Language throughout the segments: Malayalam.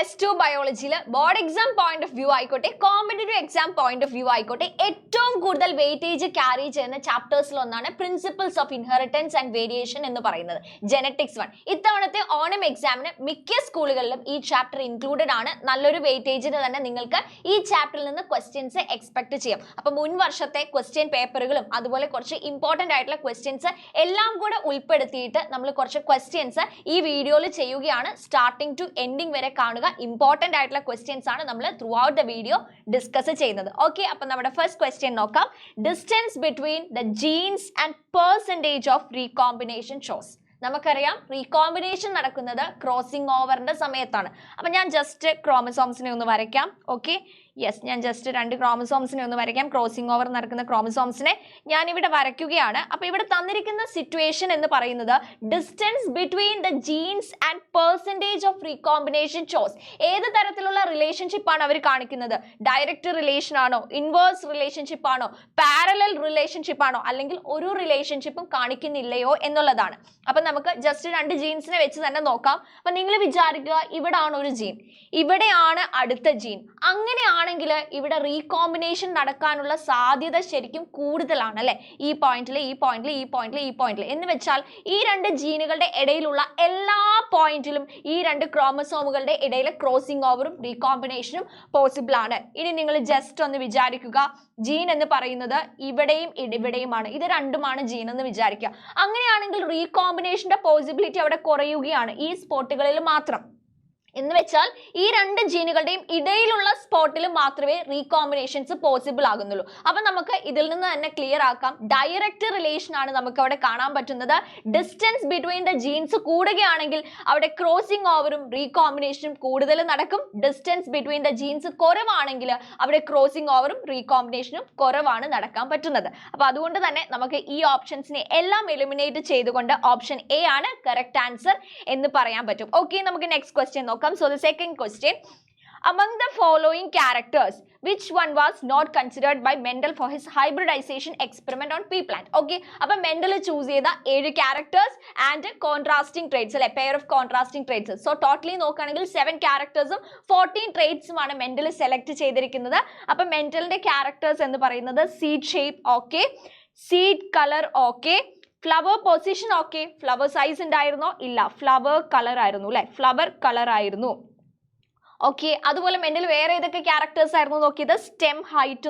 +2 ബയോളജിയിൽ board exam point of view ആയിക്കോട്ടെ competitive exam point of view ആയിക്കോട്ടെ ഏറ്റവും കൂടുതൽ വെയിറ്റേജ് ക്യാരി ചെയ്യുന്ന ചാപ്റ്റേഴ്സിൽ ഒന്നാണ് principles of inheritance and variation എന്ന് പറയുന്നത് ജെനറ്റിക്സ് 1. ഇത്തവണത്തെ ഓണം എക്സാമിന് മിക്ക സ്കൂളുകളിലും ഈ ചാപ്റ്റർ ഇൻക്ലൂഡഡ് ആണ്. നല്ലൊരു വെയിറ്റേജിന് തന്നെ നിങ്ങൾക്ക് ഈ ചാപ്റ്ററിൽ നിന്ന് ക്വസ്റ്റ്യൻസ് എക്സ്പെക്ട് ചെയ്യാം. അപ്പോൾ മുൻ വർഷത്തെ ക്വസ്റ്റ്യൻ പേപ്പറുകളും അതുപോലെ കുറച്ച് ഇമ്പോർട്ടന്റ് ആയിട്ടുള്ള ക്വസ്റ്റ്യൻസ് എല്ലാം കൂടെ ഉൾപ്പെടുത്തിയിട്ട് നമ്മൾ കുറച്ച് ക്വസ്റ്റ്യൻസ് ഈ വീഡിയോയിൽ ചെയ്യുകയാണ്. സ്റ്റാർട്ടിംഗ് ടു എൻഡിങ് വരെ കാണുക. ഇമ്പോർട്ടന്റ് ആയിട്ടുള്ള ക്വസ്റ്റ്യൻസ് ആണ് നമ്മൾ through out the video discuss ചെയ്യുന്നത്. ഓക്കെ, അപ്പൊ നമ്മുടെ ഫസ്റ്റ് ക്വസ്റ്റ്യൻ നോക്കാം. Distance between the genes and percentage of recombination shows. നമുക്കറിയാം റീകോമ്പിനേഷൻ നടക്കുന്നത് ക്രോസിംഗ് ഓവറിന്റെ സമയത്താണ്. അപ്പൊ ഞാൻ ജസ്റ്റ് ക്രോമസോംസിനെ ഒന്ന് വരയ്ക്കാം. ഓക്കെ, യെസ്, ഞാൻ ജസ്റ്റ് 2 ക്രോമസോംസിനെ ഒന്ന് വരയ്ക്കാം. ക്രോസിംഗ് ഓവർ നടക്കുന്ന ക്രോമസോംസിനെ ഞാൻ ഇവിടെ വരയ്ക്കുകയാണ്. അപ്പൊ ഇവിടെ തന്നിരിക്കുന്ന സിറ്റുവേഷൻ എന്ന് പറയുന്നത് distance between the genes and percentage of recombination shows. ഏത് തരത്തിലുള്ള റിലേഷൻഷിപ്പ് ആണ് അവർ കാണിക്കുന്നത്? ഡയറക്റ്റ് റിലേഷൻ ആണോ, ഇൻവേഴ്സ് റിലേഷൻഷിപ്പ് ആണോ, പാരലൽ റിലേഷൻഷിപ്പ് ആണോ, അല്ലെങ്കിൽ ഒരു റിലേഷൻഷിപ്പും കാണിക്കുന്നില്ലയോ എന്നുള്ളതാണ്. അപ്പൊ നമുക്ക് ജസ്റ്റ് 2 ജീൻസിനെ വെച്ച് തന്നെ നോക്കാം. അപ്പൊ നിങ്ങൾ വിചാരിക്കുക, ഇവിടെ ആണ് ഒരു ജീൻ, ഇവിടെയാണ് അടുത്ത ജീൻ. അങ്ങനെയാണെങ്കിൽ ഇവിടെ റീകോമ്പിനേഷൻ നടക്കാനുള്ള സാധ്യത ശരിക്കും കൂടുതലാണ് അല്ലെ? ഈ പോയിന്റിൽ എന്ന് വെച്ചാൽ ഈ 2 ജീനുകളുടെ ഇടയിലുള്ള എല്ലാ പോയിന്റിലും ഈ 2 ക്രോമസോമുകളുടെ ഇടയിൽ ക്രോസിംഗ് ഓവറും റീകോമ്പിനേഷനും പോസിബിൾ ആണ്. ഇനി നിങ്ങൾ ജസ്റ്റ് ഒന്ന് വിചാരിക്കുക, ജീൻ എന്ന് പറയുന്നത് ഇവിടെയും ഇവിടെയുമാണ്, ഇത് രണ്ടുമാണ് ജീൻ എന്ന് വിചാരിക്കുക. അങ്ങനെയാണെങ്കിൽ റീകോമ്പിനേഷന്റെ പോസിബിലിറ്റി അവിടെ കുറയുകയാണ് ഈ സ്പോട്ടുകളിൽ മാത്രം. എന്ന് വെച്ചാൽ ഈ 2 ജീനുകളുടെയും ഇടയിലുള്ള സ്പോട്ടിൽ മാത്രമേ റീകോമ്പിനേഷൻസ് പോസിബിൾ ആകുന്നുള്ളൂ. അപ്പൊ നമുക്ക് ഇതിൽ നിന്ന് തന്നെ ക്ലിയർ ആക്കാം, ഡയറക്റ്റ് റിലേഷൻ ആണ് നമുക്ക് അവിടെ കാണാൻ പറ്റുന്നത്. ഡിസ്റ്റൻസ് ബിറ്റ്വീൻ ദ ജീൻസ് കൂടുകയാണെങ്കിൽ അവിടെ ക്രോസിംഗ് ഓവറും റീകോമ്പിനേഷനും കൂടുതൽ നടക്കും. ഡിസ്റ്റൻസ് ബിറ്റ്വീൻ ദ ജീൻസ് കുറവാണെങ്കിൽ അവിടെ ക്രോസിംഗ് ഓവറും റീകോമ്പിനേഷനും കുറവാണ് നടക്കാൻ പറ്റുന്നത്. അപ്പൊ അതുകൊണ്ട് തന്നെ നമുക്ക് ഈ ഓപ്ഷൻസിനെ എല്ലാം എലിമിനേറ്റ് ചെയ്തുകൊണ്ട് ഓപ്ഷൻ എ ആണ് കറക്റ്റ് ആൻസർ എന്ന് പറയാൻ പറ്റും. ഓക്കെ, നമുക്ക് നെക്സ്റ്റ് ക്വസ്റ്റ്യൻ നോക്കാം. So the second question, among the following characters which one was not considered by Mendel for his hybridization experiment on pea plant? Okay, appo Mendel choose ചെയ്ത 7 characters and contrasting traits അല്ലെ, pair of contrasting traits. So totally നോക്കുകയാണെങ്കിൽ 7 characters 14 traits ആണ് Mendel select ചെയ്തിരിക്കുന്നത്. അപ്പൊ Mendelന്റെ characters എന്ന് പറയുന്നത് seed shape okay, seed color okay, flower position okay, flower size ഉണ്ടായിരുന്നോ? ഇല്ല, ഫ്ലവർ കളർ ആയിരുന്നു അല്ലെ, ഫ്ലവർ കളർ ആയിരുന്നു. ഓക്കെ, അതുപോലെ മെന്റൽ വേറെ ഏതൊക്കെ ക്യാരക്ടേഴ്സ് ആയിരുന്നു നോക്കിയത്? സ്റ്റെം ഹൈറ്റ്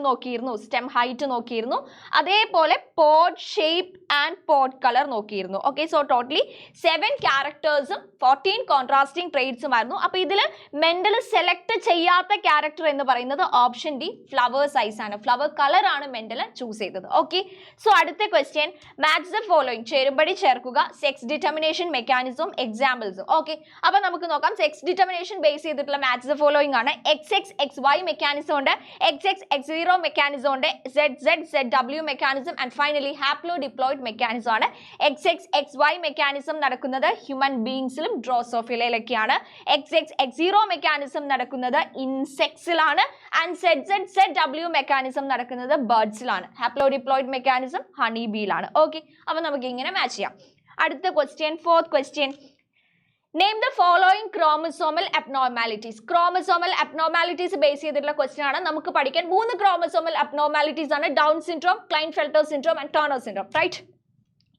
നോക്കിയിരുന്നു, അതേപോലെ pod shape and pod colour നോക്കിയിരുന്നു. ഓക്കെ, സോ ടോട്ടലി 7 ക്യാരക്ടേഴ്സും 14 കോൺട്രാസ്റ്റിംഗ് ട്രേറ്റ്സും ആയിരുന്നു. അപ്പൊ ഇതിൽ മെന്റൽ സെലക്ട് ചെയ്യാത്ത ക്യാരക്ടർ എന്ന് പറയുന്നത് ഓപ്ഷൻ ഡി, ഫ്ലവർ സൈസ് ആണ്, ഫ്ലവർ കളർ ആണ് മെന്റൽ ചൂസ് ചെയ്തത്. ഓക്കെ, സോ അടുത്ത ക്വസ്റ്റ്യൻ, മാച്ച് ദ ഫോളോയിങ്, ചേരുംപടി ചേർക്കുക, സെക്സ് ഡിറ്റർമിനേഷൻ മെക്കാനിസം എക്സാമ്പിൾസും. ഓക്കെ, അപ്പൊ നമുക്ക് നോക്കാം. സെക്സ് ഡിറ്റർമിനേഷൻ ബേസ് ചെയ്തിട്ടുള്ള മാച്ച് ദ ഫോളോയിങ് ആണ്. XXXY മെക്കാനിസം ഉണ്ട്, XXX0 മെക്കാനിസം ഉണ്ട്, ZZZW mechanism and finally haplodiploid mechanism ആണ്. XXXY മെക്കാനിസം നടക്കുന്നത് ഹ്യൂമൻ ബീങ്സിലും ഡ്രോസോഫിലയിലൊക്കെയാണ്. XXX0 മെക്കാനിസം നടക്കുന്നത് ഇൻസെക്ട്സിലാണ് ആൻഡ് ZZZW മെക്കാനിസം നടക്കുന്നത് ബേർഡ്സിലാണ്. ഹാപ്ലോ ഡിപ്ലോയിഡ് മെക്കാനിസം ഹണി ബീയിലാണ്. ഓക്കെ, അപ്പൊ നമുക്ക് ഇങ്ങനെ മാച്ച് ചെയ്യാം. അടുത്ത question, 4th question, name the following chromosomal abnormalities. Chromosomal abnormalities base ചെയ്തിട്ടുള്ള ക്വസ്റ്റ്യൻ ആണ്. നമുക്ക് പഠിക്കാൻ 3 ക്രോമസോമൽ അബ്നോർമാലിറ്റീസ് ആണ്, Down syndrome, Klinefelter syndrome and Turner syndrome. Right?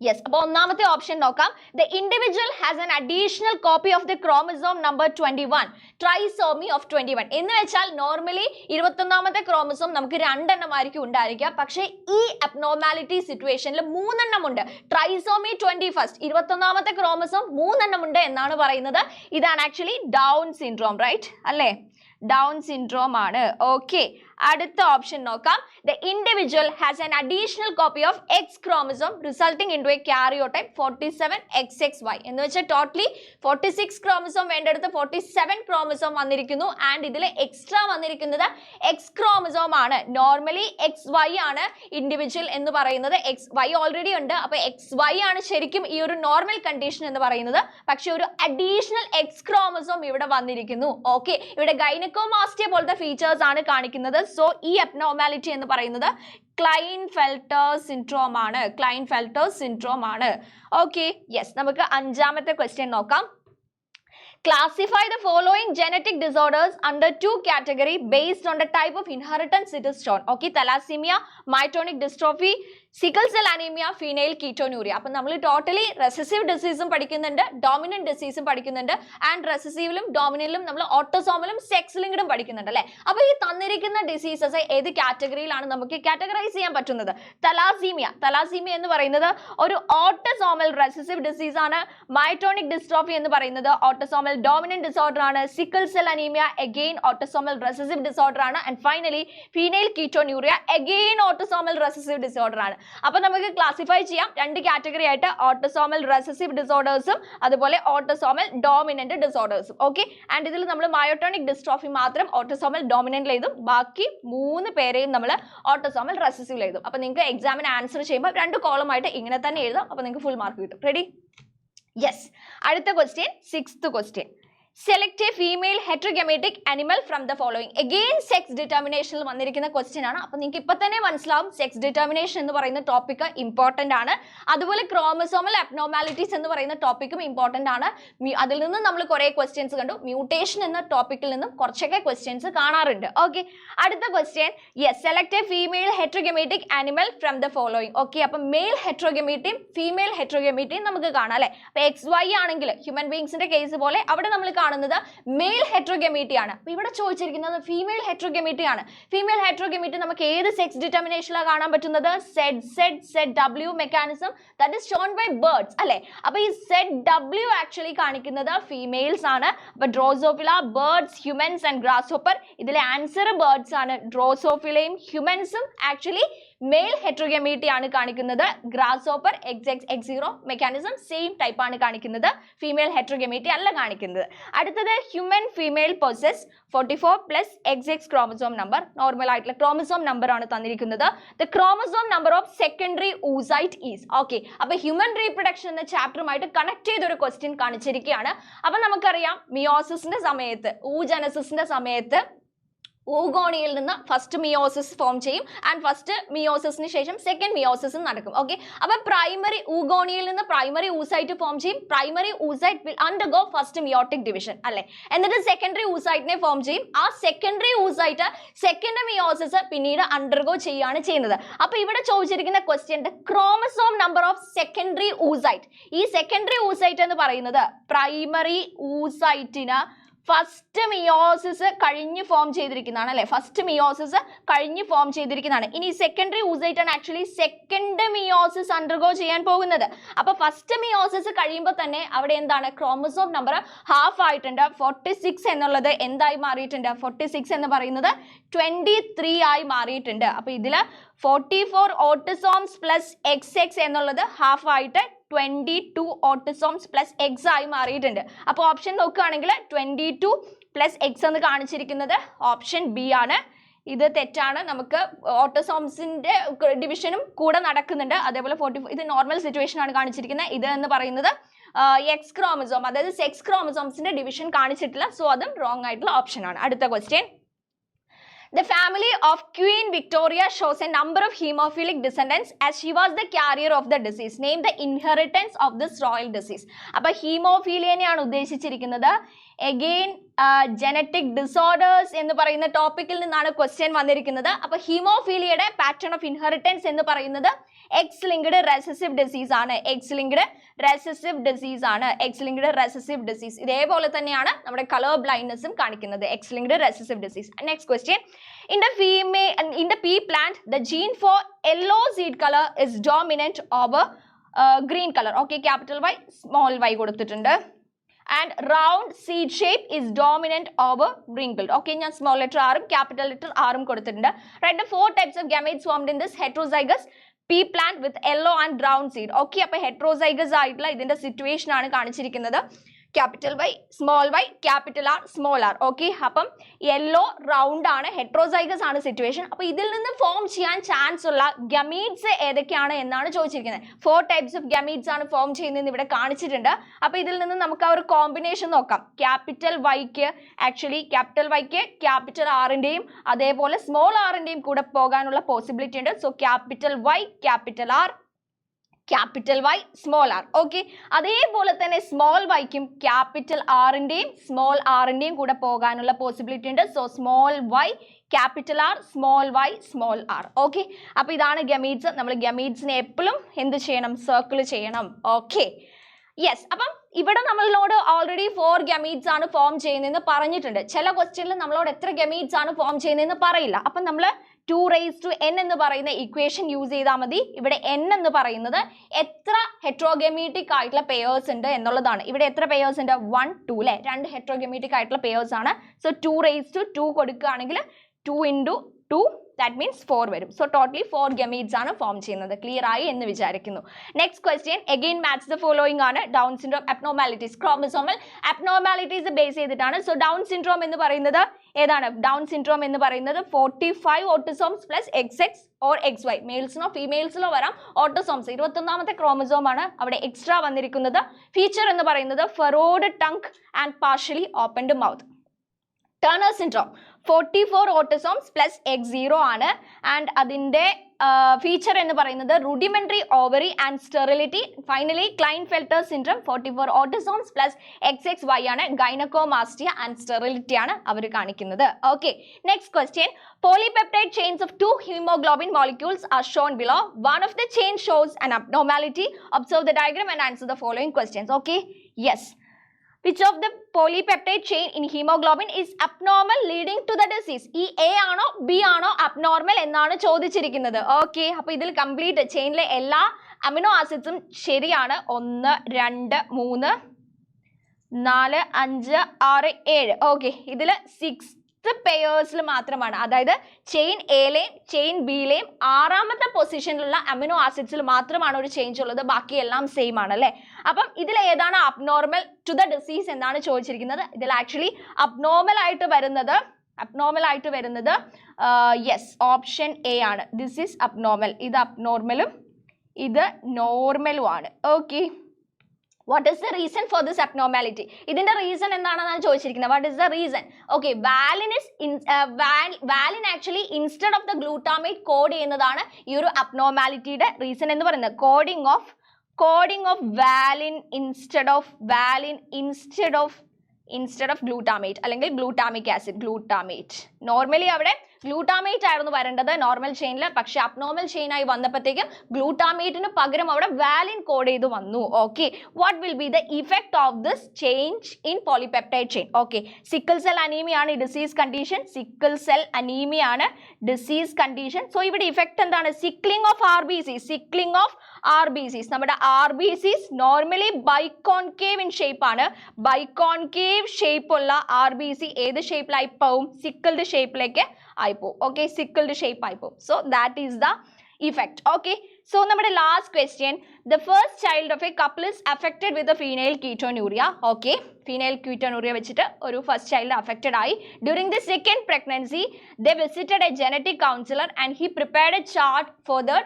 Yes. അപ്പോൾ ഒന്നാമത്തെ ഓപ്ഷൻ നോക്കാം. The individual has an additional copy of the chromosome number 21, trisomy of 21. എന്ന് വെച്ചാൽ നോർമലി 21ാമത്തെ ക്രോമസോം നമുക്ക് 2 എണ്ണമായിരിക്കും ഉണ്ടായിരിക്കുക. പക്ഷേ ഈ അബ്നോർമാലിറ്റി സിറ്റുവേഷനിൽ 3 എണ്ണം ഉണ്ട്. ട്രൈസോമി 21, 21ാമത്തെ ക്രോമസോം 3 എണ്ണം ഉണ്ട് എന്നാണ് പറയുന്നത്. ഇതാണ് ആക്ച്വലി ഡൗൺ സിൻഡ്രോം, റൈറ്റ് അല്ലേ? ഡൗൺ സിൻഡ്രോം ആണ്. ഓക്കെ, അടുത്ത ഓപ്ഷൻ നോക്കാം. The individual has an additional copy of X chromosome resulting in to a karyotype 47XXY. എന്ന് വെച്ചാൽ ടോട്ടലി 46 ക്രോമസോം വേണ്ടടുത്ത് 47 ക്രോമസോം വന്നിരിക്കുന്നു ആൻഡ് ഇതിൽ എക്സ്ട്രാ വന്നിരിക്കുന്നത് എക്സ് ക്രോമസോം ആണ്. നോർമലി XY ആണ് ഇൻഡിവിജ്വൽ എന്ന് പറയുന്നത്, XY ഓൾറെഡി ഉണ്ട്. അപ്പൊ XY ആണ് ശരിക്കും ഈ ഒരു നോർമൽ കണ്ടീഷൻ എന്ന് പറയുന്നത്. പക്ഷെ ഒരു അഡീഷണൽ എക്സ് ക്രോമസോം ഇവിടെ വന്നിരിക്കുന്നു. ഓക്കെ, ഇവിടെ ഗൈനക്കോമാസ്റ്റിയ പോലത്തെ ഫീച്ചേഴ്സ് ആണ് കാണിക്കുന്നത്. സോ ഈ അബ്നോർമാലിറ്റി എന്ന് പറയുന്നത് ക്ലൈൻഫെൽറ്റർ സിൻഡ്രോം ആണ്. ഓക്കെ, യെസ്, നമുക്ക് 5ാമത്തെ ക്വസ്റ്റ്യൻ നോക്കാം. Classify the following genetic disorders under two categories based on the type of inheritance it is shown. Okay, thalassemia, myotonic dystrophy, sickle cell anemia, phenyl ketonuria. അപ്പോൾ നമ്മൾ ടോട്ടലി റെസസീവ് ഡിസീസും പഠിക്കുന്നുണ്ട്, ഡോമിനന്റ് ഡിസീസും പഠിക്കുന്നുണ്ട്, ആൻഡ് റെസസീവിലും ഡോമിനന്റിലും നമ്മൾ ഓട്ടോസോമലും സെക്സ് ലിങ്ക്ഡും പഠിക്കുന്നുണ്ട് അല്ലേ. അപ്പോൾ ഈ തന്നിരിക്കുന്ന ഡിസീസസ് ഏത് കാറ്റഗറിയിലാണ് നമുക്ക് കാറ്റഗറൈസ് ചെയ്യാൻ പറ്റുന്നത്? തലാസീമിയ എന്ന് പറയുന്നത് ഒരു ഓട്ടോസോമൽ റെസസീവ് ഡിസീസ് ആണ്. മയോട്ടോണിക് ഡിസ്ട്രോഫി എന്ന് പറയുന്നത് ഓട്ടോസോമൽ ഡോമിനന്റ് ഡിസോർഡർ ആണ്. Sickle cell anaemia again autosomal recessive disorder ആണ്. And finally phenylketonuria again autosomal recessive disorder ആണ്. അപ്പോൾ നമുക്ക് ക്ലാസിഫൈ ചെയ്യാം രണ്ട് കാറ്റഗറി ആയിട്ട്, ഓട്ടോസോമൽ റെസസീവ് ഡിസോർഡേഴ്സും അതുപോലെ ഓട്ടോസോമൽ ഡോമിനന്റ് ഡിസോർഡേഴ്സും. ഓക്കെ, ആൻഡ് ഇതിൽ നമ്മൾ മയോട്ടോണിക് ഡിസ്ട്രോഫി മാത്രം ഓട്ടോസോമൽ ഡോമിനന്റിൽ എഴുതും, ബാക്കി 3 പേരെയും നമ്മൾ ഓട്ടോസോമൽ റെസസീവിൽ എഴുതും. അപ്പോൾ നിങ്ങൾക്ക് എക്സാമിന് ആൻസർ ചെയ്യുമ്പോൾ 2 കോളം ആയിട്ട് ഇങ്ങനെ തന്നെ എഴുതാം. അപ്പോൾ നിങ്ങൾക്ക് ഫുൾ മാർക്ക് കിട്ടും. റെഡി? യെസ്. അടുത്ത question, 6th question. Select a female heterogametic animal from the following. Again sex determination വന്നിരിക്കുന്ന ക്വസ്റ്റ്യൻ ആണ്. അപ്പോൾ നിങ്ങൾക്ക് ഇപ്പോൾ തന്നെ മനസ്സിലാവും സെക്സ് ഡിറ്റർമിനേഷൻ എന്ന് പറയുന്ന ടോപ്പിക് ഇമ്പോർട്ടന്റ് ആണ്. അതുപോലെ ക്രോമസോമൽ അബ്നോർമാലിറ്റീസ് എന്ന് പറയുന്ന ടോപ്പിക്കും ഇമ്പോർട്ടന്റ് ആണ്. അതിൽ നിന്ന് നമ്മൾ കുറേ ക്വസ്റ്റ്യൻസ് കണ്ടു. മ്യൂട്ടേഷൻ എന്ന ടോപ്പിക്കിൽ നിന്നും കുറച്ചൊക്കെ ക്വസ്റ്റ്യൻസ് കാണാറുണ്ട്. ഓക്കെ, അടുത്ത question. Yes, select a female heterogametic animal from the following. Okay, അപ്പം മെയിൽ ഹെട്രോഗമേറ്റിയും ഫീമെയിൽ ഹെട്രോഗമേറ്റിയും നമുക്ക് കാണാം അല്ലേ. അപ്പോൾ XY ആണെങ്കിൽ ഹ്യൂമൻ ബീങ്സിന്റെ കേസ് പോലെ അവിടെ നമ്മൾ കാണുന്നത് മെയിൽ ഹെട്രോഗമീറ്റി ആണ്. അപ്പോൾ ഇവിടെ ചോദിച്ചിരിക്കുന്നത് ഫീമെയിൽ ഹെട്രോഗമീറ്റി ആണ്. ഫീമെയിൽ ഹെട്രോഗമീറ്റി നമുക്ക് ഏത് സെക്സ് ഡിറ്റർമിനേഷനിലാണ് കാണാൻ പറ്റുന്നത്? ZW mechanism that is shown by birds അല്ലേ. അപ്പോൾ ഈ ZW ആക്ച്വലി കാണിക്കുന്നത് ഫീമെയിൽസ് ആണ്. അപ്പോൾ drosophila, birds, humans and grasshopper. ഇതിലെ ആൻസർ ബേർഡ്സ് ആണ്. ഡ്രോസോഫിലയും ഹ്യൂമൻസും ആക്ച്വലി മെയിൽ ഹെട്രോഗമീറ്റി ആണ് കാണിക്കുന്നത്. ഗ്രാസ്ഹോപ്പർ X0 മെക്കാനിസം സെയിം ടൈപ്പ് ആണ് കാണിക്കുന്നത്, ഫീമെയിൽ ഹെട്രോഗമീറ്റി അല്ല കാണിക്കുന്നത്. അടുത്തത് human female possess 44 + XX chromosome number. Normal ആയിട്ടുള്ള ക്രോമസോം നമ്പർ ആണ് തന്നിരിക്കുന്നത്. The chromosome number of secondary oocyte is. Okay, അപ്പോൾ ഹ്യൂമൻ റീപ്രൊഡക്ഷൻ എന്ന ചാപ്റ്ററുമായിട്ട് കണക്ട് ചെയ്തൊരു ക്വസ്റ്റ്യൻ കാണിച്ചിരിക്കുകയാണ്. അപ്പോൾ നമുക്കറിയാം മിയോസിസിന്റെ സമയത്ത്, oogenesisന്റെ സമയത്ത് ഊഗോണിയിൽ നിന്ന് ഫസ്റ്റ് മിയോസിസ് ഫോം ചെയ്യും, ആൻഡ് ഫസ്റ്റ് മിയോസിസിന് ശേഷം സെക്കൻഡ് മിയോസിസും നടക്കും. ഓക്കെ, അപ്പോൾ പ്രൈമറി ഊഗോണിയിൽ നിന്ന് പ്രൈമറി oocyte ഫോം ചെയ്യും. Primary oocyte will undergo first meiotic division അല്ലേ. എന്നിട്ട് സെക്കൻഡറി oocyte ഫോം ചെയ്യും. ആ സെക്കൻഡറി oocyte സെക്കൻഡ് മിയോസിസ് പിന്നീട് അണ്ടർഗോ ചെയ്യുകയാണ് ചെയ്യുന്നത്. അപ്പോൾ ഇവിടെ ചോദിച്ചിരിക്കുന്ന question chromosome number of secondary oocyte. ഈ സെക്കൻഡറി oocyte എന്ന് പറയുന്നത് പ്രൈമറി oocyteന് ഫസ്റ്റ് മിയോസിസ് കഴിഞ്ഞ് ഫോം ചെയ്തിരിക്കുന്നതാണ് അല്ലെ. ഫസ്റ്റ് മിയോസിസ് കഴിഞ്ഞ് ഫോം ചെയ്തിരിക്കുന്നതാണ്. ഇനി സെക്കൻഡറി oocyte ആണ് ആക്ച്വലി സെക്കൻഡ് മിയോസിസ് അണ്ടർഗോ ചെയ്യാൻ പോകുന്നത്. അപ്പൊ ഫസ്റ്റ് മിയോസിസ് കഴിയുമ്പോൾ തന്നെ അവിടെ എന്താണ്, ക്രോമസോം നമ്പർ ഹാഫ് ആയിട്ടുണ്ട്. 46 എന്നുള്ളത് എന്തായി മാറിയിട്ടുണ്ട്? 46 എന്ന് പറയുന്നത് 23 ആയി മാറിയിട്ടുണ്ട്. അപ്പൊ ഇതില് 44 ഓട്ടോസോംസ് പ്ലസ് XX എന്നുള്ളത് ഹാഫ് ആയിട്ട് 22 ഓട്ടോസോംസ് പ്ലസ് X ആയി മാറിയിട്ടുണ്ട്. അപ്പോൾ ഓപ്ഷൻ നോക്കുകയാണെങ്കിൽ 22 + X എന്ന് കാണിച്ചിരിക്കുന്നത് ഓപ്ഷൻ ബി ആണ്. ഇത് തെറ്റാണ്. നമുക്ക് ഓട്ടോസോംസിന്റെ ഡിവിഷനും കൂടെ നടക്കുന്നുണ്ട്. അതേപോലെ 44 ഇത് നോർമൽ സിറ്റുവേഷൻ ആണ് കാണിച്ചിരിക്കുന്നത്. ഇത് എന്ന് പറയുന്നത് X ക്രോമസോം, അതായത് സെക്സ് ക്രോമസോംസിന്റെ ഡിവിഷൻ കാണിച്ചിട്ടില്ല. സോ അതും റോങ് ആയിട്ടുള്ള ഓപ്ഷൻ ആണ്. അടുത്ത question. The family of Queen Victoria shows a number of hemophilic descendants as she was the carrier of the disease. Name the inheritance of this royal disease. അപ്പോൾ ഹീമോഫീലിയനെയാണ് ഉദ്ദേശിച്ചിരിക്കുന്നത്. Again ജനറ്റിക് ഡിസോർഡേഴ്സ് എന്ന് പറയുന്ന ടോപ്പിക്കിൽ നിന്നാണ് ക്വസ്റ്റ്യൻ വന്നിരിക്കുന്നത്. അപ്പോൾ ഹീമോഫീലിയയുടെ പാറ്റേൺ ഓഫ് ഇൻഹെറിറ്റൻസ് എന്ന് പറയുന്നത് X linked recessive disease ആണ്. X linked recessive disease ആണ്. X linked recessive disease ഇതേപോലെ തന്നെയാണ് നമ്മുടെ കളർ ബ്ലൈൻഡ്നെസ്സും കാണിക്കുന്നത്. X linked recessive disease. Next question. In the pea plant, the gene for yellow seed color is dominant over green color. Okay, capital Y, small y കൊടുത്തിട്ടുണ്ട്. And round seed shape is dominant over wrinkled. Okay, ഞാൻ small letter R ഉം capital letter R ഉം കൊടുത്തിട്ടുണ്ട്. Write the 4 types of gametes formed in this heterozygous pea plant with yellow and brown seed. Okay, അപ്പോൾ heterozygous ആയിട്ടുള്ള ഇതിന്റെ സിറ്റുവേഷൻ ആണ് കാണിച്ചിരിക്കുന്നത്. Capital Y, small y, capital R, small r. Okay, അപ്പം യെല്ലോ റൗണ്ട് ആണ്, ഹെട്രോസൈഗസ് ആണ് സിറ്റുവേഷൻ. അപ്പോൾ ഇതിൽ നിന്ന് ഫോം ചെയ്യാൻ ചാൻസ് ഉള്ള ഗമീറ്റ്സ് ഏതൊക്കെയാണ് എന്നാണ് ചോദിച്ചിരിക്കുന്നത്. 4 ടൈപ്സ് ഓഫ് ഗമീറ്റ്സ് ആണ് ഫോം ചെയ്യുന്നതെന്ന് ഇവിടെ കാണിച്ചിട്ടുണ്ട്. അപ്പോൾ ഇതിൽ നിന്ന് നമുക്ക് ആ ഒരു കോമ്പിനേഷൻ നോക്കാം. ക്യാപിറ്റൽ Yക്ക് ആക്ച്വലി ക്യാപിറ്റൽ Yക്ക് ക്യാപിറ്റൽ Rന്റെയും അതേപോലെ സ്മോൾ Rന്റെയും കൂടെ പോകാനുള്ള പോസിബിലിറ്റി ഉണ്ട്. So capital Y, capital R, capital Y small R. Okay, അതേപോലെ തന്നെ സ്മോൾ വൈക്കും ക്യാപിറ്റൽ ആറിന്റെയും സ്മോൾ ആറിന്റെയും കൂടെ പോകാനുള്ള പോസിബിലിറ്റി ഉണ്ട്. So small Y capital R, small Y small R. Okay, അപ്പൊ ഇതാണ് ഗമീറ്റ്സ്. നമ്മൾ ഗമീറ്റ്സിനെ എപ്പോഴും എന്ത് ചെയ്യണം? സർക്കിൾ ചെയ്യണം. Okay, yes. അപ്പം ഇവിടെ നമ്മളോട് ഓൾറെഡി 4 ഗമീറ്റ്സ് ആണ് ഫോം ചെയ്യുന്നതെന്ന് പറഞ്ഞിട്ടുണ്ട്. ചില ക്വസ്റ്റ്യനിൽ നമ്മളോട് എത്ര ഗമീറ്റ്സ് ആണ് ഫോം ചെയ്യുന്നതെന്ന് പറയില്ല. അപ്പം നമ്മൾ 2 raised to n എന്ന് പറയുന്ന ഇക്വേഷൻ യൂസ് ചെയ്താൽ മതി. ഇവിടെ n എന്ന് പറയുന്നത് എത്ര ഹെട്രോഗമീറ്റിക് ആയിട്ടുള്ള പെയേഴ്സ് ഉണ്ട് എന്നുള്ളതാണ്. ഇവിടെ എത്ര പെയേഴ്സ് ഉണ്ട്? 1 2 അല്ലേ? 2 ഹെട്രോഗമീറ്റിക് ആയിട്ടുള്ള പെയേഴ്സ് ആണ്. സോ 2 raised to 2 കൊടുക്കുകയാണെങ്കിൽ 2 into 2 that means 4 വരും. സോ ടോട്ടലി 4 ഗമീറ്റ്സ് ആണ് ഫോം ചെയ്യുന്നത്. ക്ലിയർ ആയി എന്ന് വിചാരിക്കുന്നു. Next question again match the following ആണ്. Down syndrome abnormalities, chromosomal abnormalities base ചെയ്തിട്ടാണ്. സോ ഡൗൺ സിൻഡ്രോം എന്ന് പറയുന്നത് ഏതാണ്? ഡൗൺ സിൻഡ്രോം എന്ന് പറയുന്നത് 45 autosomes plus XX or XY, മെയിൽസിനോ ഫീമെയിൽസിനോ വരാം. ഓട്ടോസോംസ് 21ാമത്തെ ക്രോമസോം ആണ് അവിടെ എക്സ്ട്രാ വന്നിരിക്കുന്നത്. ഫീച്ചർ എന്ന് പറയുന്നത് furrowed tongue and partially opened mouth. Turner syndrome 44 autosomes plus X0 ആണ്. ആൻഡ് അതിൻ്റെ ഫീച്ചർ എന്ന് പറയുന്നത് rudimentary ovary and sterility. Finally Klinefelter syndrome 44 autosomes plus XXY ആണ്. ഗൈനക്കോമാസ്റ്റിയ ആൻഡ് സ്റ്റെറിലിറ്റി ആണ് അവർ കാണിക്കുന്നത്. Okay, next question. Polypeptide chains of 2 hemoglobin molecules are shown below. One of the chain shows an abnormality. Observe the diagram and answer the following questions. Okay, yes. Which of the polypeptide chain in hemoglobin is abnormal leading to the disease? ഈ A ആണോ B ആണോ അബ്നോർമൽ എന്നാണ് ചോദിച്ചിരിക്കുന്നത്. ഓക്കെ, അപ്പൊ ഇതിൽ കംപ്ലീറ്റ് ചെയിനിലെ എല്ലാ അമിനോ ആസിഡ്സും ശരിയാണ്. 1 2 3 4 5 6 7. ഓക്കെ, ഇതിൽ 6th പെയേഴ്സിൽ മാത്രമാണ്, അതായത് ചെയിൻ എയിലെയും ചെയിൻ ബിയിലെയും 6ാമത്തെ പൊസിഷനിലുള്ള അമിനോ ആസിഡ്സിൽ മാത്രമാണ് ഒരു ചേഞ്ച് ഉള്ളത്. ബാക്കി എല്ലാം സെയിം ആണ് അല്ലേ? അപ്പം ഇതിൽ ഏതാണ് അബ്നോർമൽ ടു ദ ഡിസീസ് എന്നാണ് ചോദിച്ചിരിക്കുന്നത്. ഇതിൽ ആക്ച്വലി അബ്നോർമൽ ആയിട്ട് വരുന്നത് യെസ് ഓപ്ഷൻ എ ആണ്. This is abnormal. ഇത് അബ്നോർമലും ഇത് നോർമലും ആണ്. Okay, what is the reason for this abnormality? ഇതിന്റെ റീസൺ എന്താണെന്നാണ് ചോദിച്ചിരിക്കുന്നത്. what is the reason? okay, valine actually instead of the glutamate code ചെയ്യുന്നതാണ് ഈ ഒരു അബ്നോർമാലിറ്റിയുടെ റീസൺ എന്ന് പറയുന്നത്. Coding of valine instead of glutamate അല്ലെങ്കിൽ glutamic acid. നോർമലി അവിടെ ഗ്ലൂട്ടാമേറ്റ് ആയിരുന്നു വരേണ്ടത് നോർമൽ ചെയിനിൽ. പക്ഷെ അബ്നോർമൽ ചെയിൻ ആയി വന്നപ്പോഴത്തേക്കും ഗ്ലൂട്ടാമേറ്റിന് പകരം അവിടെ വാലിൻ കോഡ് ചെയ്ത് വന്നു. Okay, what will be the effect of this change in polypeptide chain? Okay, sickle cell anaemia ആണ് ഡിസീസ് കണ്ടീഷൻ. സോ ഇവിടെ ഇഫക്ട് എന്താണ്? Sickling of RBCs. നമ്മുടെ RBCs normally biconcave in shape ആണ്. ബൈകോൺകേവ് ഷേപ്പ് ഉള്ള RBC ഏത് ഷേപ്പിലായി പോവും? സിക്കിൾഡ് ഷേപ്പിലേക്ക് ആയിപ്പോവും. ഓക്കെ, സിക്കിൾഡ് ഷേപ്പ് ആയിപ്പോവും. So that is the effect. Okay, so നമ്മുടെ last question, the first child of a couple is affected with the phenyl ketonuria. Okay, phenyl ketonuria വെച്ചിട്ട് ഒരു first child affected ആയി. During the second pregnancy they visited a genetic counselor and he prepared a chart for the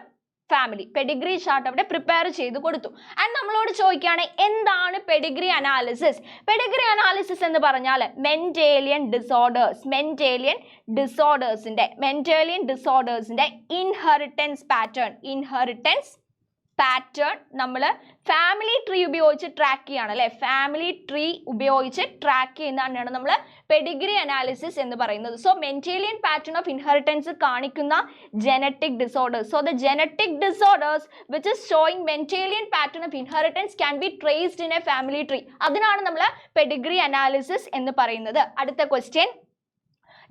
family. Pedigree chart അവിടെ പ്രിപ്പയർ ചെയ്ത് കൊടുത്തു. ആൻഡ് നമ്മളോട് ചോദിക്കുകയാണ് എന്താണ് പെഡിഗ്രി അനാലിസിസ്? പെഡിഗ്രി അനാലിസിസ് എന്ന് പറഞ്ഞാൽ മെന്റേലിയൻ ഡിസോർഡേഴ്സിന്റെ ഇൻഹെറിറ്റൻസ് പാറ്റേൺ നമ്മൾ ഫാമിലി ട്രീ ഉപയോഗിച്ച് ട്രാക്ക് ചെയ്യാണ് അല്ലേ? ഫാമിലി ട്രീ ഉപയോഗിച്ച് ട്രാക്ക് ചെയ്യുന്നതാണ് നമ്മൾ പെഡിഗ്രി അനാലിസിസ് എന്ന് പറയുന്നത്. So Mendelian pattern of inheritance കാണിക്കുന്ന genetic disorders. So the genetic disorders which is showing Mendelian pattern of inheritance can be traced in a family tree. അതിനാണ് നമ്മൾ പെഡിഗ്രി അനാലിസിസ് എന്ന് പറയുന്നത്. അടുത്ത question,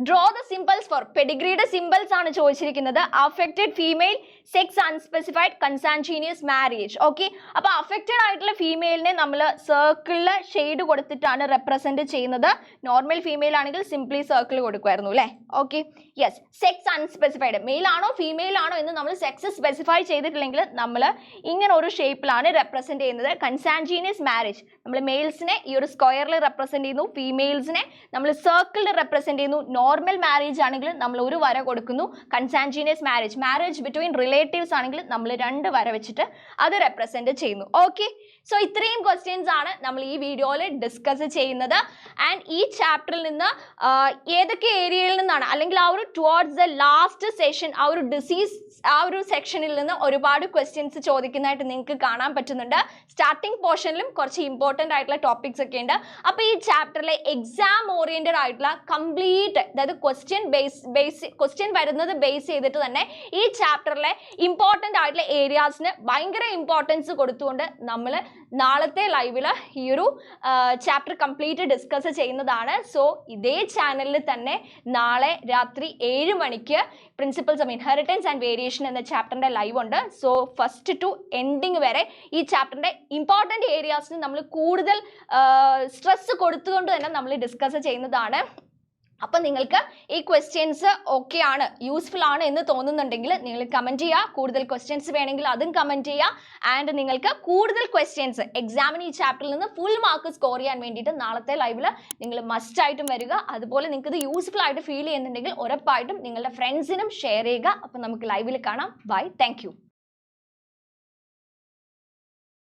draw the symbols for പെഡിഗ്രിയുടെ സിംബൽസ് ആണ് ചോദിച്ചിരിക്കുന്നത്. Affected female, sex unspecified, consanguineous marriage. Okay, അപ്പൊ അഫക്റ്റഡ് ആയിട്ടുള്ള ഫീമെയിലിനെ നമ്മൾ സർക്കിളിൽ ഷെയ്ഡ് കൊടുത്തിട്ടാണ് റെപ്രസെന്റ് ചെയ്യുന്നത്. നോർമൽ ഫീമെയിൽ ആണെങ്കിൽ സിംപ്ലി സർക്കിൾ കൊടുക്കുമായിരുന്നു അല്ലേ? Okay, yes. Sex unspecified, male ആണോ ഫീമെയിൽ ആണോ എന്ന് നമ്മൾ സെക്സ് സ്പെസിഫൈ ചെയ്തിട്ടില്ലെങ്കിൽ നമ്മൾ ഇങ്ങനെ ഒരു ഷേപ്പിലാണ് റെപ്രസെന്റ് ചെയ്യുന്നത്. കൺസാൻജീനിയസ് മാരേജ്, നമ്മൾ മെയിൽസിനെ ഈ ഒരു സ്ക്വയറിൽ റെപ്രസെന്റ് ചെയ്യുന്നു, ഫീമെയിൽസിനെ നമ്മൾ സർക്കിളിൽ റെപ്രസെന്റ് ചെയ്യുന്നു. നോർമൽ മാരേജ് ആണെങ്കിൽ നമ്മൾ ഒരു വര കൊടുക്കുന്നു. കൺസാൻജീനിയസ് മാരേജ് ബിറ്റ്വീൻ റിലേറ്റീവ്സ് ആണെങ്കിൽ നമ്മൾ 2 വര വെച്ചിട്ട് അത് റെപ്രസെന്റ് ചെയ്യുന്നു. ഓക്കെ, സോ ഇത്രയും ക്വസ്റ്റ്യൻസ് ആണ് നമ്മൾ ഈ വീഡിയോയിൽ ഡിസ്കസ് ചെയ്യുന്നത്. ആൻഡ് ഈ ചാപ്റ്ററിൽ നിന്ന് ഏതൊക്കെ ഏരിയയിൽ നിന്നാണ്, അല്ലെങ്കിൽ ആ ഒരു ടുവേർഡ്സ് ദ ലാസ്റ്റ് സെഷൻ ആ ഒരു ഡിസീസ് ആ ഒരു സെക്ഷനിൽ നിന്ന് ഒരുപാട് ക്വസ്റ്റ്യൻസ് ചോദിക്കുന്നതായിട്ട് നിങ്ങൾക്ക് കാണാൻ പറ്റുന്നുണ്ട്. സ്റ്റാർട്ടിംഗ് പോർഷനിലും കുറച്ച് ഇമ്പോർട്ടൻ്റ് ആയിട്ടുള്ള ടോപ്പിക്സ് ഒക്കെ ഉണ്ട്. അപ്പോൾ ഈ ചാപ്റ്ററിലെ എക്സാം ഓറിയന്റഡ് ആയിട്ടുള്ള കംപ്ലീറ്റ്, അതായത് ക്വസ്റ്റ്യൻ വരുന്നത് ബേസ് ചെയ്തിട്ട് തന്നെ ഈ ചാപ്റ്ററിലെ ഇമ്പോർട്ടൻ്റ് ആയിട്ടുള്ള ഏരിയാസിന് ഭയങ്കര ഇമ്പോർട്ടൻസ് കൊടുത്തുകൊണ്ട് നമ്മൾ നാളത്തെ ലൈവിൽ ഈ ഒരു ചാപ്റ്റർ കംപ്ലീറ്റ് ഡിസ്കസ് ചെയ്യുന്നതാണ്. സോ ഇതേ ചാനലിൽ തന്നെ നാളെ രാത്രി 7 മണിക്ക് principles of inheritance and variation എന്ന ചാപ്റ്ററിന്റെ ലൈവ് ഉണ്ട്. സോ ഫസ്റ്റ് ടു എൻഡിങ് വരെ ഈ ചാപ്റ്ററിന്റെ ഇമ്പോർട്ടൻ്റ് ഏരിയാസിന് നമ്മൾ കൂടുതൽ സ്ട്രെസ് കൊടുത്തുകൊണ്ട് തന്നെ നമ്മൾ ഡിസ്കസ് ചെയ്യുന്നതാണ്. അപ്പം നിങ്ങൾക്ക് ഈ ക്വസ്റ്റ്യൻസ് ഓക്കെ ആണ്, യൂസ്ഫുൾ ആണ് എന്ന് തോന്നുന്നുണ്ടെങ്കിൽ നിങ്ങൾ കമൻറ്റ് ചെയ്യുക. കൂടുതൽ ക്വസ്റ്റ്യൻസ് വേണമെങ്കിൽ അതും കമൻറ്റ് ചെയ്യുക. ആൻഡ് നിങ്ങൾക്ക് കൂടുതൽ ക്വസ്റ്റ്യൻസ് എക്സാമിന് ഈ ചാപ്റ്ററിൽ നിന്ന് ഫുൾ മാർക്ക് സ്കോർ ചെയ്യാൻ വേണ്ടിയിട്ട് നാളത്തെ ലൈവിൽ നിങ്ങൾ മസ്റ്റ് ആയിട്ടും വരിക. അതുപോലെ നിങ്ങൾക്ക് ഇത് യൂസ്ഫുൾ ആയിട്ട് ഫീൽ ചെയ്യുന്നുണ്ടെങ്കിൽ ഉറപ്പായിട്ടും നിങ്ങളുടെ ഫ്രണ്ട്സിനും ഷെയർ ചെയ്യുക. അപ്പം നമുക്ക് ലൈവിൽ കാണാം. Bye, thank U.